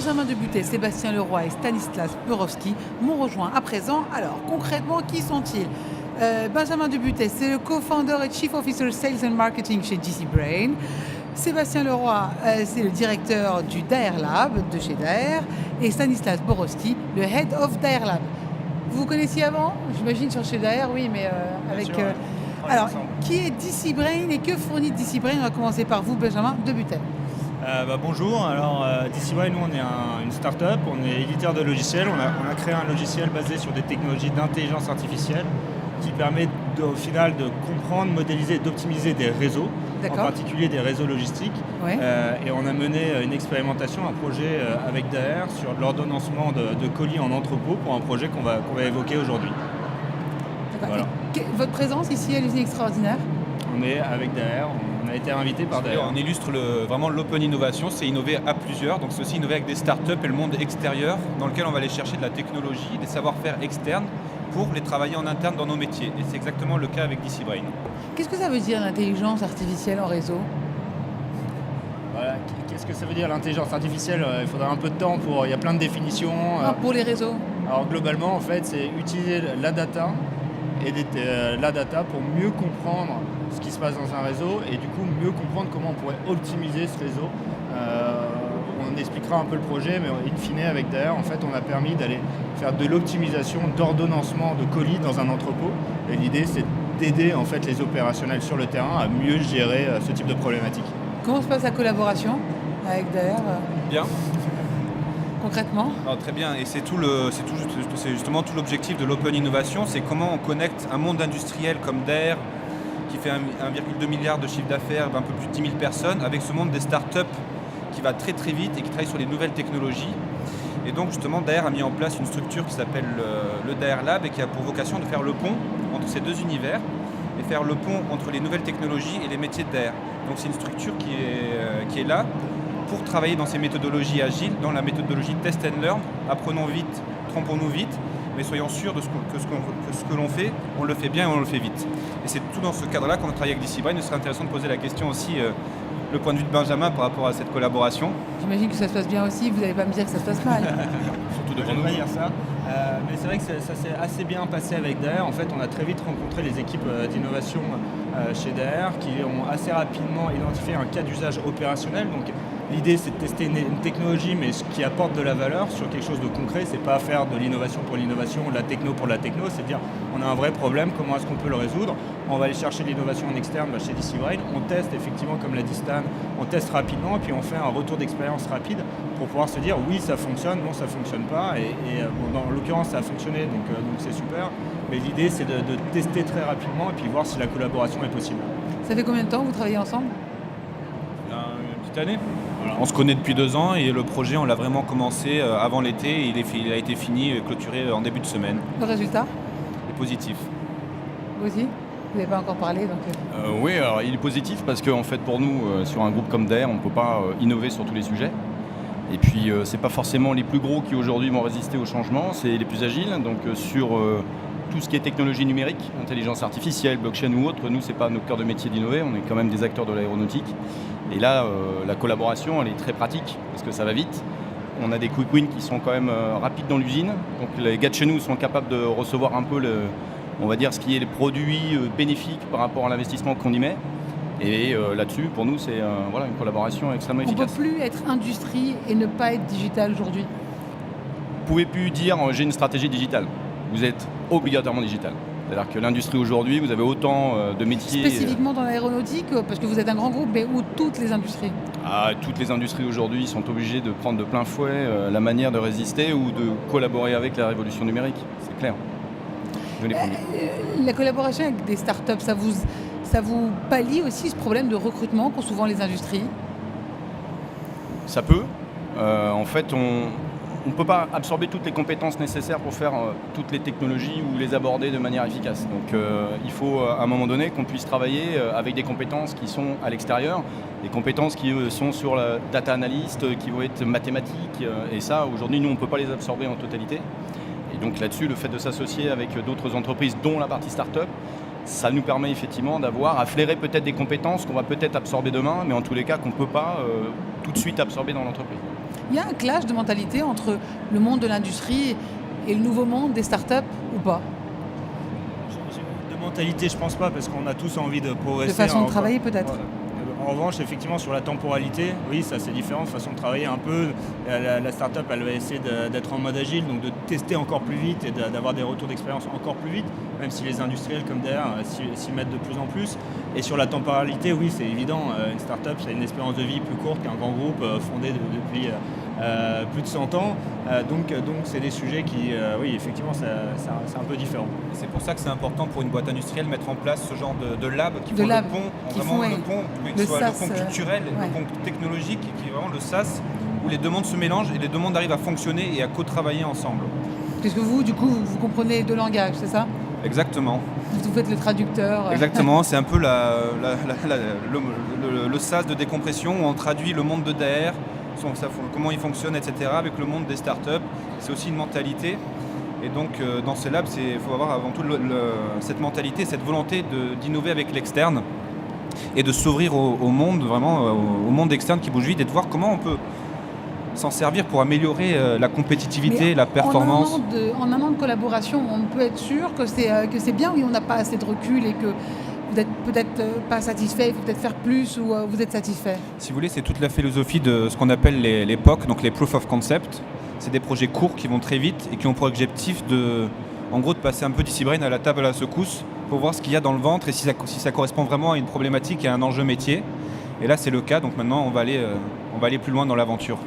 Benjamin Debutet, Sébastien Leroy et Stanislas Borowski m'ont rejoint à présent. Alors, concrètement, qui sont-ils? Benjamin Debutet, c'est le co-founder et Chief Officer Sales and Marketing chez DC Brain. Sébastien Leroy, c'est le directeur du Daer Lab de chez Daer. Et Stanislas Borowski, le Head of Daer Lab. Vous vous connaissiez avant? J'imagine sur chez Daer, oui, mais avec... Bien sûr, ouais. Alors, qui est DC Brain et que fournit DC Brain? On va commencer par vous, Benjamin Debutet. Bonjour, alors DCY, nous on est une start-up, on est éditeur de logiciels, on a créé un logiciel basé sur des technologies d'intelligence artificielle qui permet au final de comprendre, modéliser et d'optimiser des réseaux, en particulier des réseaux logistiques. Ouais. Et on a mené une expérimentation, un projet avec Daer sur l'ordonnancement de colis en entrepôt pour un projet qu'on va évoquer aujourd'hui. Voilà. Votre présence ici à l'usine extraordinaire? On est avec Daer, on a été invité par Daer. On illustre vraiment l'open innovation, c'est innover à plusieurs, donc c'est aussi innover avec des startups et le monde extérieur dans lequel on va aller chercher de la technologie, des savoir-faire externes pour les travailler en interne dans nos métiers. Et c'est exactement le cas avec DC Brain. Qu'est-ce que ça veut dire l'intelligence artificielle en réseau? Voilà. Qu'est-ce que ça veut dire l'intelligence artificielle? Il faudra un peu de temps il y a plein de définitions. Pour les réseaux? Alors globalement, en fait, c'est utiliser la data la data pour mieux comprendre ce qui se passe dans un réseau et du coup mieux comprendre comment on pourrait optimiser ce réseau. On expliquera un peu le projet, mais in fine avec Daer, en fait, on a permis d'aller faire de l'optimisation d'ordonnancement de colis dans un entrepôt. Et l'idée, c'est d'aider en fait les opérationnels sur le terrain à mieux gérer ce type de problématique. Comment se passe la collaboration avec Daer? Bien. Concrètement? Alors, très bien, et c'est justement tout l'objectif de l'open innovation, c'est comment on connecte un monde industriel comme Daer, qui fait 1,2 milliard de chiffre d'affaires, un peu plus de 10 000 personnes, avec ce monde des startups qui va très très vite et qui travaille sur les nouvelles technologies. Et donc justement, Daer a mis en place une structure qui s'appelle le Daer Lab et qui a pour vocation de faire le pont entre ces deux univers et faire le pont entre les nouvelles technologies et les métiers de Daer. Donc c'est une structure qui est là pour travailler dans ces méthodologies agiles, dans la méthodologie test and learn. Apprenons vite, trompons-nous vite, mais soyons sûrs que ce que l'on fait, on le fait bien et on le fait vite. Et c'est tout dans ce cadre-là qu'on a travaillé avec DC Brain. Il serait intéressant de poser la question aussi, le point de vue de Benjamin par rapport à cette collaboration. J'imagine que ça se passe bien aussi, vous n'allez pas me dire que ça se passe mal. Surtout devant Je ne nous. vais pas dire ça. Mais c'est vrai que ça s'est assez bien passé avec Daer. En fait, on a très vite rencontré les équipes d'innovation chez Daer qui ont assez rapidement identifié un cas d'usage opérationnel. Donc, l'idée, c'est de tester une technologie, mais qui apporte de la valeur sur quelque chose de concret. C'est pas faire de l'innovation pour l'innovation, de la techno pour la techno. C'est dire, on a un vrai problème, comment est-ce qu'on peut le résoudre? On va aller chercher l'innovation en externe chez DC Brain. On teste effectivement, comme l'a dit Stan, on teste rapidement et puis on fait un retour d'expérience rapide pour pouvoir se dire oui, ça fonctionne, non, ça fonctionne pas. Dans l'occurrence, ça a fonctionné, donc c'est super. Mais l'idée, c'est de tester très rapidement et puis voir si la collaboration est possible. Ça fait combien de temps que vous travaillez ensemble? Une petite année. Voilà. On se connaît depuis 2 ans et le projet, on l'a vraiment commencé avant l'été et il a été fini, clôturé en début de semaine. Le résultat? Il est positif. Vous aussi? Vous n'avez pas encore parlé, donc... Oui, alors il est positif parce qu'en fait pour nous, sur un groupe comme Daer, on ne peut pas innover sur tous les sujets. Et puis c'est pas forcément les plus gros qui aujourd'hui vont résister au changement, c'est les plus agiles. Donc sur tout ce qui est technologie numérique, intelligence artificielle, blockchain ou autre, nous c'est pas notre cœur de métier d'innover, on est quand même des acteurs de l'aéronautique. Et là, la collaboration, elle est très pratique parce que ça va vite. On a des quick wins qui sont quand même rapides dans l'usine. Donc les gars de chez nous sont capables de recevoir un peu on va dire ce qui est les produits bénéfiques par rapport à l'investissement qu'on y met. Et là-dessus, pour nous, c'est une collaboration extrêmement efficace. On ne peut plus être industrie et ne pas être digital aujourd'hui. Vous pouvez plus dire j'ai une stratégie digitale. Vous êtes obligatoirement digital. C'est-à-dire que l'industrie aujourd'hui, vous avez autant de métiers... Spécifiquement dans l'aéronautique, parce que vous êtes un grand groupe, mais où toutes les industries? Toutes les industries aujourd'hui sont obligées de prendre de plein fouet la manière de résister ou de collaborer avec la révolution numérique. C'est clair. La collaboration avec des startups, ça vous pallie aussi ce problème de recrutement qu'ont souvent les industries? Ça peut. En fait, on ne peut pas absorber toutes les compétences nécessaires pour faire toutes les technologies ou les aborder de manière efficace. Donc il faut à un moment donné qu'on puisse travailler avec des compétences qui sont à l'extérieur, des compétences qui sont sur la data analyst, qui vont être mathématiques. Et ça, aujourd'hui, nous, on ne peut pas les absorber en totalité. Et donc là-dessus, le fait de s'associer avec d'autres entreprises, dont la partie start-up, ça nous permet effectivement à flairer peut-être des compétences qu'on va peut-être absorber demain, mais en tous les cas qu'on ne peut pas tout de suite absorber dans l'entreprise. Il y a un clash de mentalité entre le monde de l'industrie et le nouveau monde des startups ou pas? De mentalité, je pense pas, parce qu'on a tous envie de progresser. De façon de travailler peut-être? En revanche, effectivement, sur la temporalité, oui, ça c'est différent, façon de travailler un peu. La startup, elle va essayer d'être en mode agile, donc de tester encore plus vite et d'avoir des retours d'expérience encore plus vite, même si les industriels comme DR s'y mettent de plus en plus. Et sur la temporalité, oui, c'est évident, une startup, c'est une espérance de vie plus courte qu'un grand groupe fondé depuis plus de 100 ans. Donc c'est des sujets qui, oui, effectivement, c'est un peu différent. C'est pour ça que c'est important pour une boîte industrielle de mettre en place ce genre de lab qui De font lab, le pont, qui vraiment font, le ouais, pont, que le ce soit SaaS, le pont culturel, ouais. le pont technologique, qui est vraiment le SaaS, où les deux mondes se mélangent et les deux mondes arrivent à fonctionner et à co-travailler ensemble. Puisque vous, du coup, vous comprenez les deux langages, c'est ça? Exactement. Vous faites le traducteur. Exactement, c'est un peu le SaaS de décompression où on traduit le monde de DR, comment il fonctionne, etc., avec le monde des startups. C'est aussi une mentalité. Et donc, dans ce lab, il faut avoir avant tout cette mentalité, cette volonté d'innover avec l'externe et de s'ouvrir au monde, vraiment au monde externe qui bouge vite et de voir comment on peut s'en servir pour améliorer la compétitivité, Mais la performance. En un an de collaboration, on peut être sûr que c'est bien, oui, on n'a pas assez de recul et que vous n'êtes peut-être pas satisfait, il faut peut-être faire plus ou vous êtes satisfait? Si vous voulez, c'est toute la philosophie de ce qu'on appelle les POC, donc les Proof of Concept. C'est des projets courts qui vont très vite et qui ont pour objectif de passer un peu d'Easybrain à la table à la secousse pour voir ce qu'il y a dans le ventre et si ça correspond vraiment à une problématique et à un enjeu métier. Et là, c'est le cas, donc maintenant, on va aller plus loin dans l'aventure.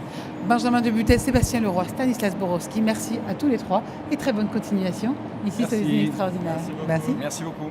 Benjamin Debutet, Sébastien Leroy, Stanislas Borowski, merci à tous les trois et très bonne continuation. Ici, c'est Merci. extraordinaire. Merci beaucoup. Merci. Merci beaucoup.